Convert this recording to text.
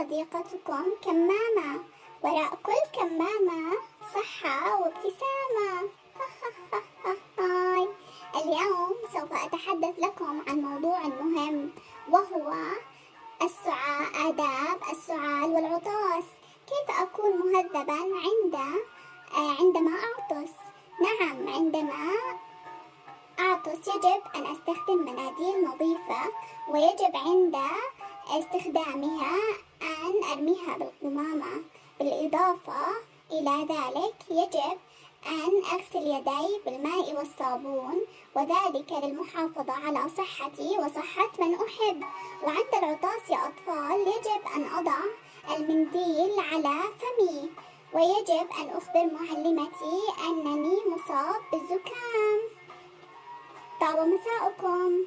صديقتكم كمامة، وراء كل كمامة صحة وابتسامة. هاي، اليوم سوف أتحدث لكم عن موضوع مهم، وهو آداب السعال والعطاس. كيف أكون مهذبا عندما أعطس؟ نعم، عندما أعطس يجب أن أستخدم مناديل نظيفة، ويجب عند استخدامها أن أرميها بالقمامة. بالإضافة إلى ذلك يجب أن أغسل يدي بالماء والصابون، وذلك للمحافظة على صحتي وصحة من أحب. وعند العطاس يا أطفال يجب أن أضع المنديل على فمي، ويجب أن أخبر معلمتي أنني مصاب بالزكام. طاب مساؤكم.